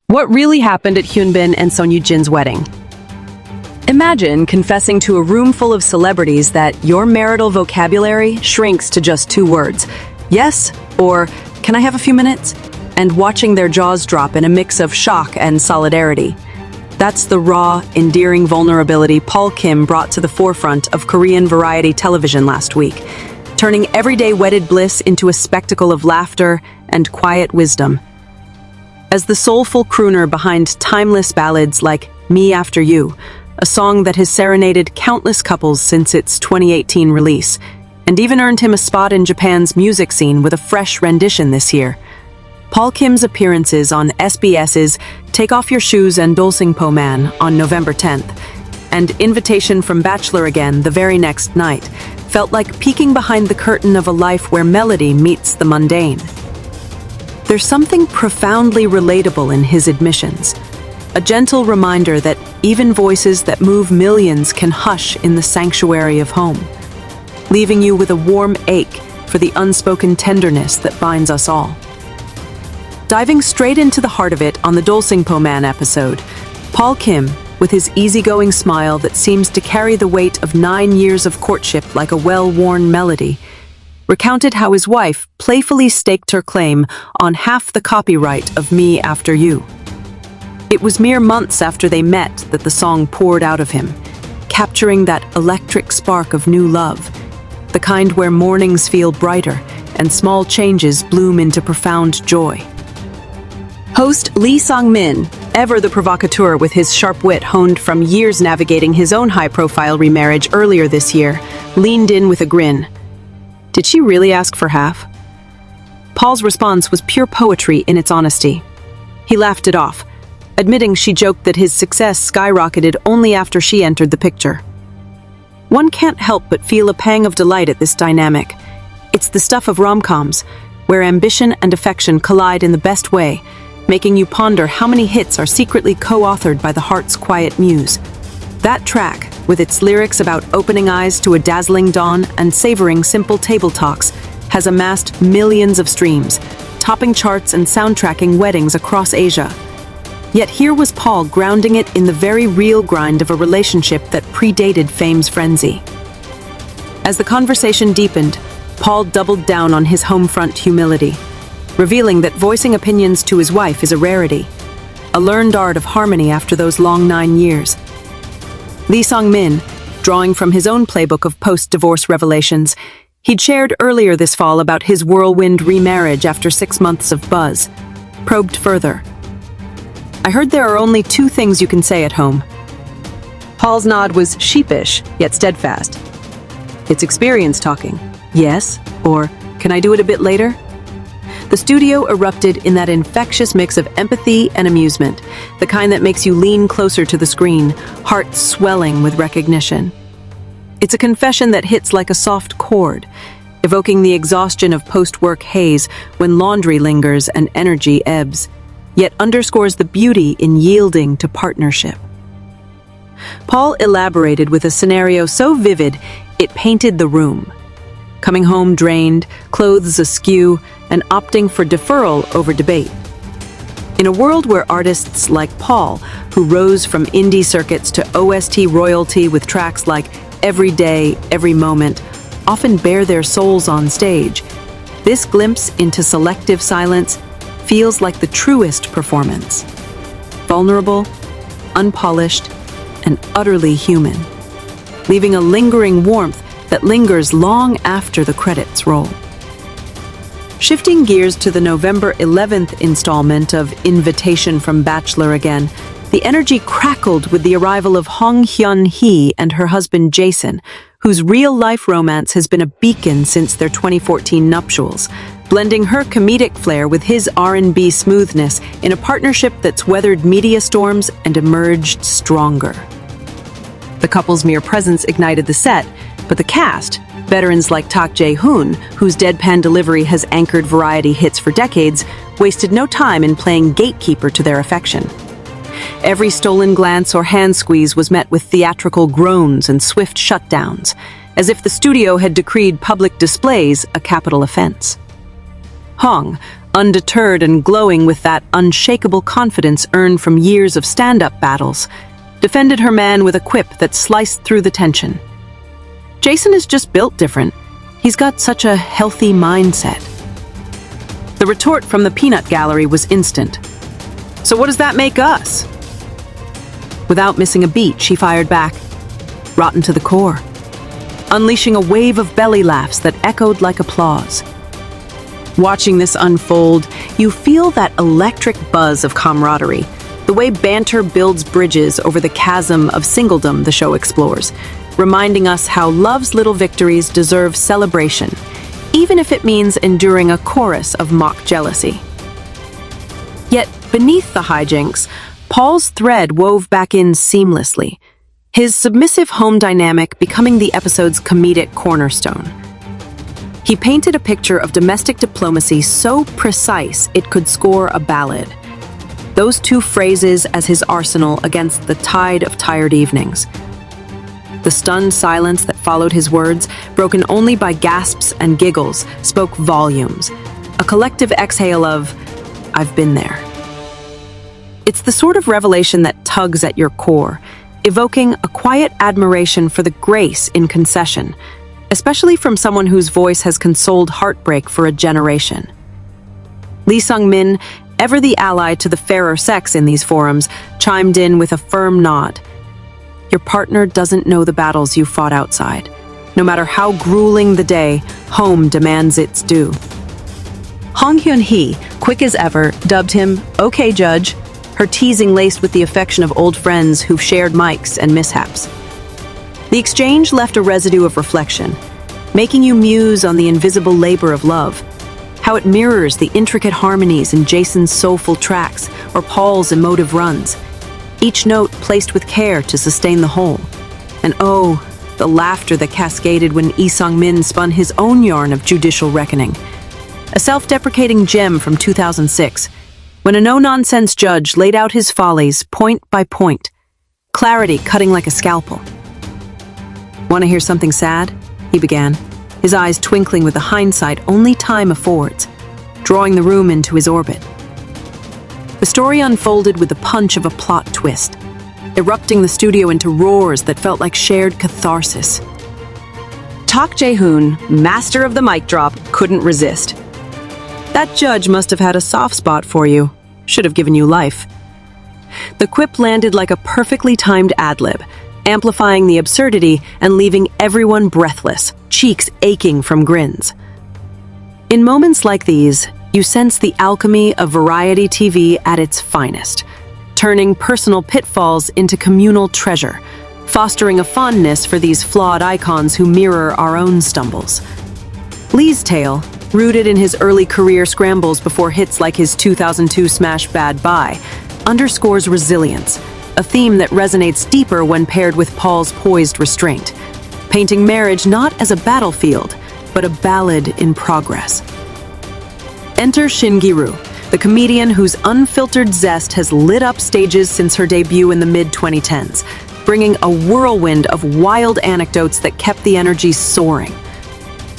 What really happened at Hyun and Ye-jin's wedding? Imagine confessing to a room full of celebrities that your marital vocabulary shrinks to just 2 words. Yes, or can I have a few minutes? And watching their jaws drop in a mix of shock and solidarity. That's the raw, endearing vulnerability Paul Kim brought to the forefront of Korean variety television last week, turning everyday wedded bliss into a spectacle of laughter and quiet wisdom. As the soulful crooner behind timeless ballads like Me After You, a song that has serenaded countless couples since its 2018 release, and even earned him a spot in Japan's music scene with a fresh rendition this year. Paul Kim's appearances on SBS's Take Off Your Shoes and Dolsingpo Man on November 10th, and Invitation from Bachelor Again the very next night, felt like peeking behind the curtain of a life where melody meets the mundane. There's something profoundly relatable in his admissions, a gentle reminder that even voices that move millions can hush in the sanctuary of home, leaving you with a warm ache for the unspoken tenderness that binds us all. Diving straight into the heart of it on the Dolsingpo Man episode, Paul Kim, with his easygoing smile that seems to carry the weight of 9 years of courtship like a well-worn melody, recounted how his wife playfully staked her claim on half the copyright of Me After You. It was mere months after they met that the song poured out of him, capturing that electric spark of new love, the kind where mornings feel brighter and small changes bloom into profound joy. Host Lee Sung-min, ever the provocateur with his sharp wit honed from years navigating his own high-profile remarriage earlier this year, leaned in with a grin. Did she really ask for half? Paul's response was pure poetry in its honesty. He laughed it off, admitting she joked that his success skyrocketed only after she entered the picture. One can't help but feel a pang of delight at this dynamic. It's the stuff of rom-coms, where ambition and affection collide in the best way, making you ponder how many hits are secretly co-authored by the heart's quiet muse. That track, with its lyrics about opening eyes to a dazzling dawn and savoring simple table talks, has amassed millions of streams, topping charts and soundtracking weddings across Asia. Yet here was Paul grounding it in the very real grind of a relationship that predated fame's frenzy. As the conversation deepened, Paul doubled down on his homefront humility, revealing that voicing opinions to his wife is a rarity, a learned art of harmony after those long 9 years. Lee Sung-min, drawing from his own playbook of post-divorce revelations, he'd shared earlier this fall about his whirlwind remarriage after 6 months of buzz, probed further. I heard there are only 2 things you can say at home. Paul's nod was sheepish, yet steadfast. It's experience talking. Yes, or can I do it a bit later? The studio erupted in that infectious mix of empathy and amusement, the kind that makes you lean closer to the screen, heart swelling with recognition. It's a confession that hits like a soft chord, evoking the exhaustion of post-work haze when laundry lingers and energy ebbs, yet underscores the beauty in yielding to partnership. Paul elaborated with a scenario so vivid, it painted the room. Coming home drained, clothes askew, and opting for deferral over debate. In a world where artists like Paul, who rose from indie circuits to OST royalty with tracks like Every Day, Every Moment, often bare their souls on stage, this glimpse into selective silence feels like the truest performance. Vulnerable, unpolished, and utterly human, leaving a lingering warmth that lingers long after the credits roll. Shifting gears to the November 11th installment of Invitation from Bachelor Again, the energy crackled with the arrival of Hyun and her husband Jason, whose real-life romance has been a beacon since their 2014 nuptials, blending her comedic flair with his R&B smoothness in a partnership that's weathered media storms and emerged stronger. The couple's mere presence ignited the set, but the cast, veterans like Tak Jae-hoon, whose deadpan delivery has anchored variety hits for decades, wasted no time in playing gatekeeper to their affection. Every stolen glance or hand squeeze was met with theatrical groans and swift shutdowns, as if the studio had decreed public displays a capital offense. Hong, undeterred and glowing with that unshakable confidence earned from years of stand-up battles, defended her man with a quip that sliced through the tension. Jason is just built different. He's got such a healthy mindset. The retort from the peanut gallery was instant. So what does that make us? Without missing a beat, she fired back, rotten to the core, unleashing a wave of belly laughs that echoed like applause. Watching this unfold, you feel that electric buzz of camaraderie, the way banter builds bridges over the chasm of singledom the show explores, reminding us how love's little victories deserve celebration, even if it means enduring a chorus of mock jealousy. Yet, beneath the hijinks, Paul's thread wove back in seamlessly, his submissive home dynamic becoming the episode's comedic cornerstone. He painted a picture of domestic diplomacy so precise it could score a ballad. Those two phrases as his arsenal against the tide of tired evenings. The stunned silence that followed his words, broken only by gasps and giggles, spoke volumes. A collective exhale of, "I've been there." It's the sort of revelation that tugs at your core, evoking a quiet admiration for the grace in concession, especially from someone whose voice has consoled heartbreak for a generation. Lee Sung-min, ever the ally to the fairer sex in these forums, chimed in with a firm nod. Your partner doesn't know the battles you fought outside. No matter how grueling the day, home demands its due. Hong Hyun-hee, quick as ever, dubbed him "Okay, Judge," her teasing laced with the affection of old friends who've shared mics and mishaps. The exchange left a residue of reflection, making you muse on the invisible labor of love, how it mirrors the intricate harmonies in Jason's soulful tracks or Paul's emotive runs, each note placed with care to sustain the whole. And oh, the laughter that cascaded when Lee Sung-min spun his own yarn of judicial reckoning. A self-deprecating gem from 2006, when a no-nonsense judge laid out his follies point by point, clarity cutting like a scalpel. "Want to hear something sad?" he began, his eyes twinkling with the hindsight only time affords, drawing the room into his orbit. The story unfolded with the punch of a plot twist, erupting the studio into roars that felt like shared catharsis. Tak Jae-hoon, master of the mic drop, couldn't resist. "That judge must have had a soft spot for you. Should have given you life." The quip landed like a perfectly timed ad-lib, amplifying the absurdity and leaving everyone breathless, cheeks aching from grins. In moments like these, you sense the alchemy of variety TV at its finest, turning personal pitfalls into communal treasure, fostering a fondness for these flawed icons who mirror our own stumbles. Lee's tale, rooted in his early career scrambles before hits like his 2002 smash Bad Bye, underscores resilience, a theme that resonates deeper when paired with Paul's poised restraint, painting marriage not as a battlefield, but a ballad in progress. Enter Shin Gi-ru, the comedian whose unfiltered zest has lit up stages since her debut in the mid-2010s, bringing a whirlwind of wild anecdotes that kept the energy soaring.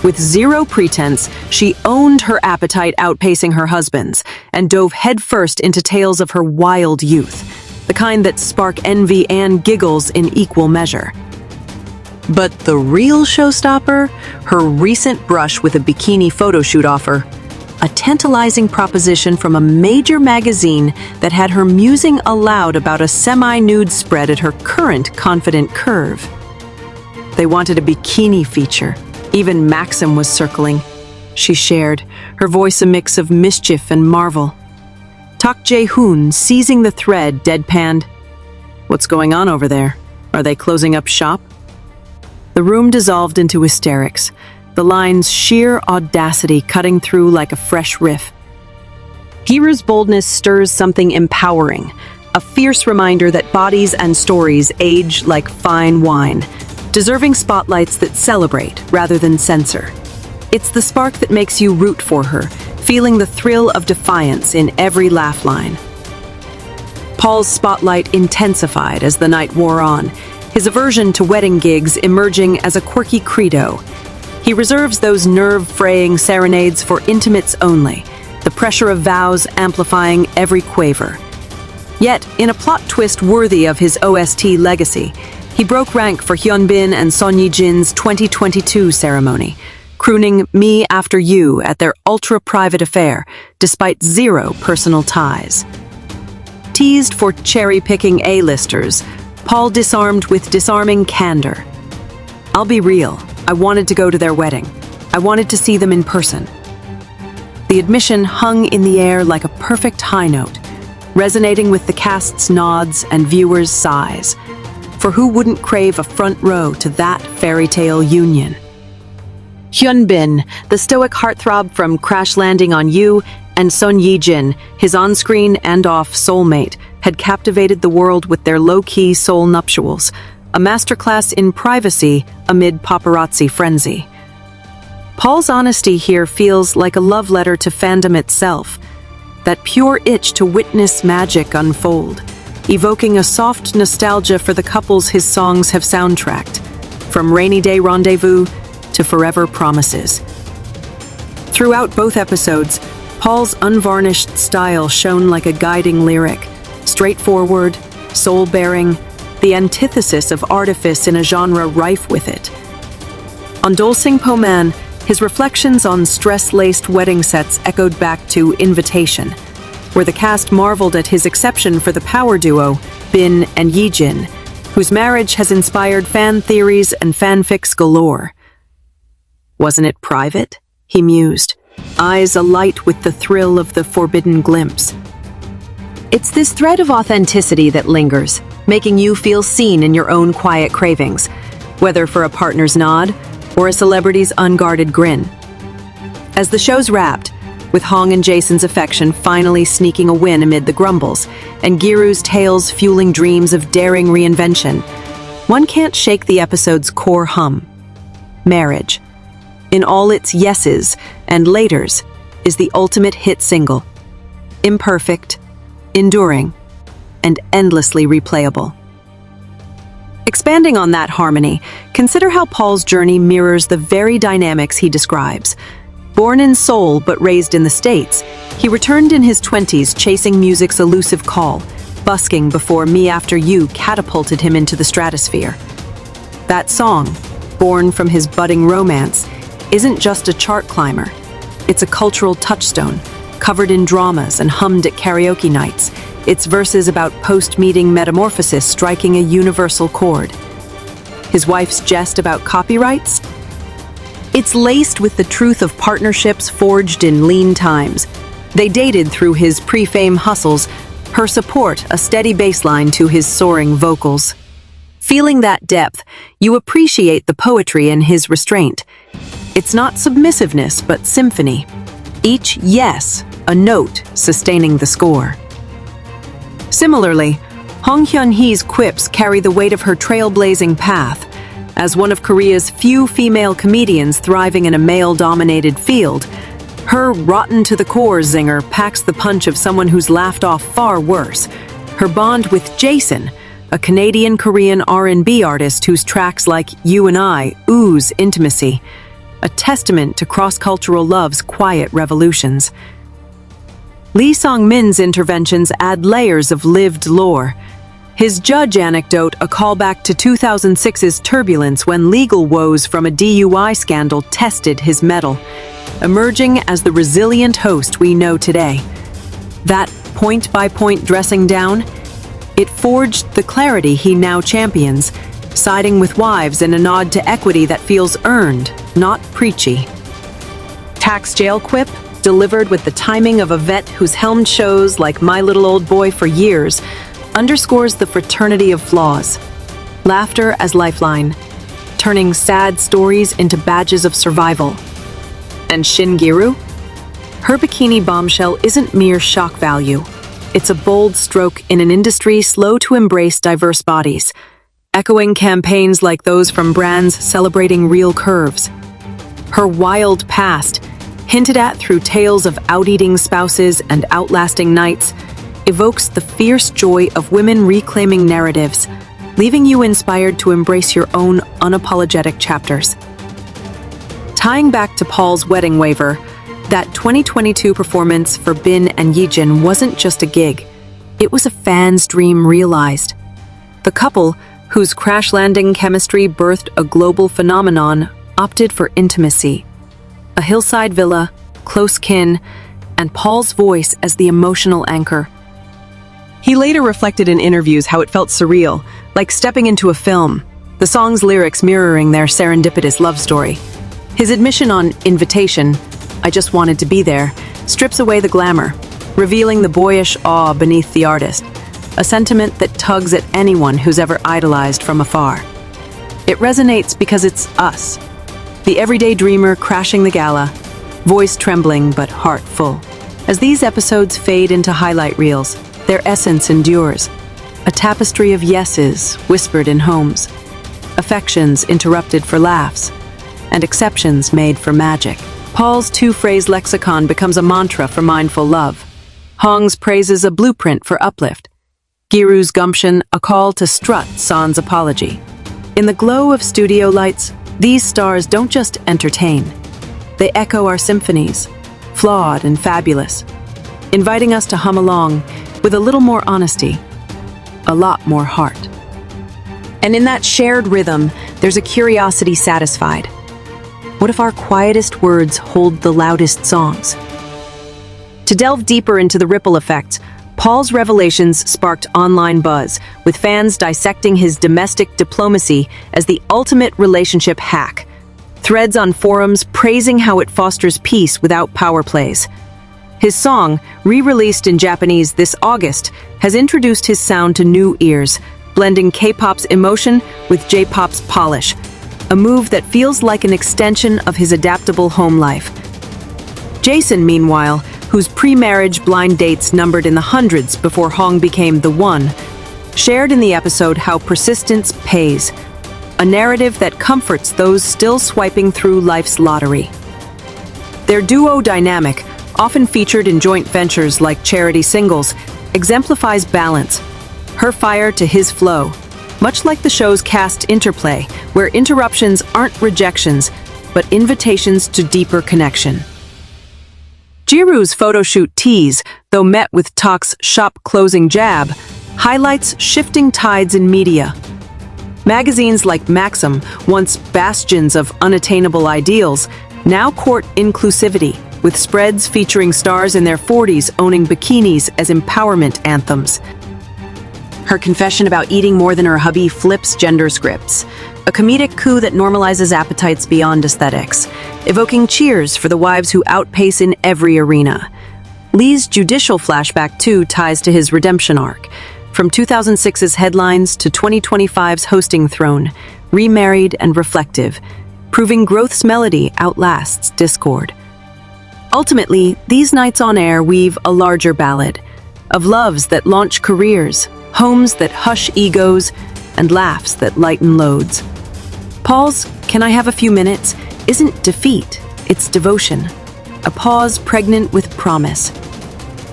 With zero pretense, she owned her appetite outpacing her husband's and dove headfirst into tales of her wild youth, the kind that spark envy and giggles in equal measure. But the real showstopper, her recent brush with a bikini photoshoot offer, a tantalizing proposition from a major magazine that had her musing aloud about a semi-nude spread at her current confident curve. They wanted a bikini feature. Even Maxim was circling. She shared, her voice a mix of mischief and marvel. Tak Jae-hoon, seizing the thread, deadpanned, "What's going on over there? Are they closing up shop?" The room dissolved into hysterics, the line's sheer audacity cutting through like a fresh riff. Giru's boldness stirs something empowering, a fierce reminder that bodies and stories age like fine wine, deserving spotlights that celebrate rather than censor. It's the spark that makes you root for her, feeling the thrill of defiance in every laugh line. Paul's spotlight intensified as the night wore on, his aversion to wedding gigs emerging as a quirky credo. He reserves those nerve-fraying serenades for intimates only, the pressure of vows amplifying every quaver. Yet, in a plot twist worthy of his OST legacy, he broke rank for Hyun and Son Ye-jin's 2022 ceremony, crooning Me After You at their ultra-private affair, despite zero personal ties. Teased for cherry-picking A-listers, Paul disarmed with disarming candor. "I'll be real, I wanted to go to their wedding. I wanted to see them in person." The admission hung in the air like a perfect high note, resonating with the cast's nods and viewers' sighs. For who wouldn't crave a front row to that fairy tale union? Hyun, the stoic heartthrob from Crash Landing on You, and Son Ye-jin, his on-screen and off soulmate, had captivated the world with their low-key soul nuptials, a masterclass in privacy amid paparazzi frenzy. Paul's honesty here feels like a love letter to fandom itself, that pure itch to witness magic unfold, evoking a soft nostalgia for the couples his songs have soundtracked, from Rainy Day Rendezvous to Forever Promises. Throughout both episodes, Paul's unvarnished style shone like a guiding lyric, straightforward, soul-bearing, the antithesis of artifice in a genre rife with it. On Dolsing Po Man, his reflections on stress-laced wedding sets echoed back to Invitation, where the cast marveled at his exception for the power duo, Bin and Ye-jin, whose marriage has inspired fan theories and fanfics galore. "Wasn't it private?" he mused, eyes alight with the thrill of the forbidden glimpse. It's this thread of authenticity that lingers, making you feel seen in your own quiet cravings, whether for a partner's nod or a celebrity's unguarded grin. As the show's wrapped, with Hong and Jason's affection finally sneaking a win amid the grumbles, and Giru's tales fueling dreams of daring reinvention, one can't shake the episode's core hum. Marriage, in all its yeses and laters, is the ultimate hit single. Imperfect, enduring, and endlessly replayable. Expanding on that harmony, consider how Paul's journey mirrors the very dynamics he describes. Born in Seoul but raised in the States, he returned in his 20s chasing music's elusive call, busking before Me After You catapulted him into the stratosphere. That song, born from his budding romance, isn't just a chart climber. It's a cultural touchstone, covered in dramas and hummed at karaoke nights, its verses about post-meeting metamorphosis striking a universal chord. His wife's jest about copyrights? It's laced with the truth of partnerships forged in lean times. They dated through his pre-fame hustles, her support a steady baseline to his soaring vocals. Feeling that depth, you appreciate the poetry in his restraint. It's not submissiveness, but symphony. Each yes, a note sustaining the score. Similarly, Hong Hyun-hee's quips carry the weight of her trailblazing path. As one of Korea's few female comedians thriving in a male-dominated field, her rotten-to-the-core zinger packs the punch of someone who's laughed off far worse. Her bond with Jason, a Canadian-Korean R&B artist whose tracks like You and I ooze intimacy, a testament to cross-cultural love's quiet revolutions. Lee Song-min's interventions add layers of lived lore. His judge anecdote a callback to 2006's turbulence when legal woes from a DUI scandal tested his mettle, emerging as the resilient host we know today. That point-by-point dressing down, it forged the clarity he now champions, siding with wives in a nod to equity that feels earned, not preachy. Tax jail quip, delivered with the timing of a vet who's helmed shows like My Little Old Boy for years, underscores the fraternity of flaws. Laughter as lifeline, turning sad stories into badges of survival. And Shin Giru? Her bikini bombshell isn't mere shock value. It's a bold stroke in an industry slow to embrace diverse bodies, echoing campaigns like those from brands celebrating real curves. Her wild past, hinted at through tales of out-eating spouses and outlasting nights, evokes the fierce joy of women reclaiming narratives, leaving you inspired to embrace your own unapologetic chapters. Tying back to Paul's wedding waver, That 2022 performance for Bin and Ye-jin wasn't just a gig. It was a fan's dream realized. The couple, whose crash-landing chemistry birthed a global phenomenon, opted for intimacy. A hillside villa, close kin, and Paul's voice as the emotional anchor. He later reflected in interviews how it felt surreal, like stepping into a film, the song's lyrics mirroring their serendipitous love story. His admission on Invitation, "I just wanted to be there," strips away the glamour, revealing the boyish awe beneath the artist, a sentiment that tugs at anyone who's ever idolized from afar. It resonates because it's us, the everyday dreamer crashing the gala, voice trembling but heart full. As these episodes fade into highlight reels, their essence endures, a tapestry of yeses whispered in homes, affections interrupted for laughs, and exceptions made for magic. Paul's two-phrase lexicon becomes a mantra for mindful love. Hong's praises a blueprint for uplift. Giru's gumption a call to strut sans apology. In the glow of studio lights, these stars don't just entertain. They echo our symphonies, flawed and fabulous, inviting us to hum along with a little more honesty, a lot more heart. And in that shared rhythm, there's a curiosity satisfied. What if our quietest words hold the loudest songs? To delve deeper into the ripple effects, Paul's revelations sparked online buzz, with fans dissecting his domestic diplomacy as the ultimate relationship hack. Threads on forums praising how it fosters peace without power plays. His song, re-released in Japanese this August, has introduced his sound to new ears, blending K-pop's emotion with J-pop's polish, a move that feels like an extension of his adaptable home life. Jason, meanwhile, whose pre-marriage blind dates numbered in the hundreds before Hong became the one, shared in the episode how persistence pays, a narrative that comforts those still swiping through life's lottery. Their duo dynamic, often featured in joint ventures like charity singles, exemplifies balance, her fire to his flow, much like the show's cast interplay, where interruptions aren't rejections, but invitations to deeper connection. Giru's photoshoot tease, though met with Talk's shop-closing jab, highlights shifting tides in media. Magazines like Maxim, once bastions of unattainable ideals, now court inclusivity, with spreads featuring stars in their 40s owning bikinis as empowerment anthems. Her confession about eating more than her hubby flips gender scripts, a comedic coup that normalizes appetites beyond aesthetics, evoking cheers for the wives who outpace in every arena. Lee's judicial flashback, too, ties to his redemption arc, from 2006's headlines to 2025's hosting throne, remarried and reflective, proving growth's melody outlasts discord. Ultimately, these nights on air weave a larger ballad of loves that launch careers, homes that hush egos, and laughs that lighten loads. Paul's "Can I have a few minutes?" isn't defeat, it's devotion, a pause pregnant with promise.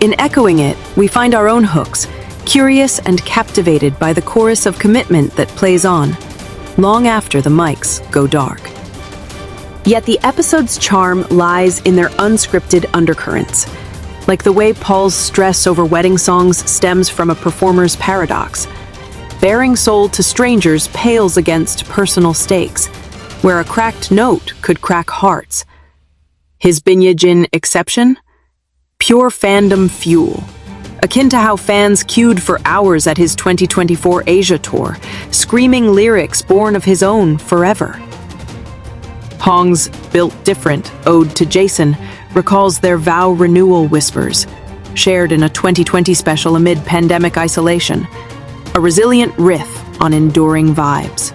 In echoing it, we find our own hooks, curious and captivated by the chorus of commitment that plays on, long after the mics go dark. Yet the episode's charm lies in their unscripted undercurrents, like the way Paul's stress over wedding songs stems from a performer's paradox. Bearing soul to strangers pales against personal stakes, where a cracked note could crack hearts. His Ye-jin exception? Pure fandom fuel, akin to how fans queued for hours at his 2024 Asia tour, screaming lyrics born of his own forever. Hong's Built Different ode to Jason recalls their vow renewal whispers, shared in a 2020 special amid pandemic isolation, a resilient riff on enduring vibes.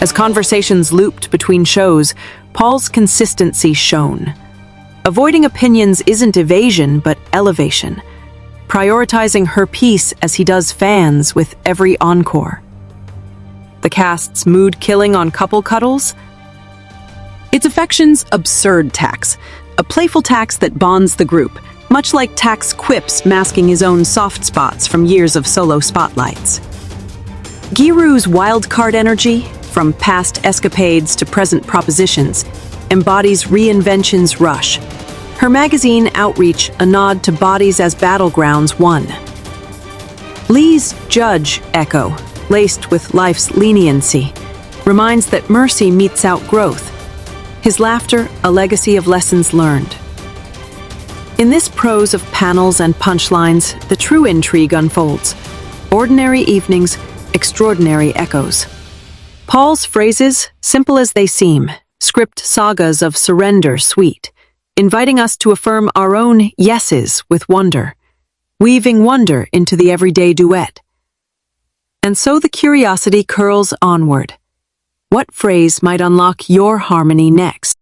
As conversations looped between shows, Paul's consistency shone. Avoiding opinions isn't evasion, but elevation, prioritizing her peace as he does fans with every encore. The cast's mood killing on couple cuddles? It's affection's absurd tax, a playful tax that bonds the group, much like Tak's quips masking his own soft spots from years of solo spotlights. Giru's wild card energy, from past escapades to present propositions, embodies reinvention's rush. Her magazine Outreach, a nod to bodies as battlegrounds, won. Lee's Judge Echo, laced with life's leniency, reminds that mercy meets out growth. His laughter, a legacy of lessons learned. In this prose of panels and punchlines, the true intrigue unfolds. Ordinary evenings, extraordinary echoes. Paul's phrases, simple as they seem, script sagas of surrender sweet, inviting us to affirm our own yeses with wonder, weaving wonder into the everyday duet. And so the curiosity curls onward. What phrase might unlock your harmony next?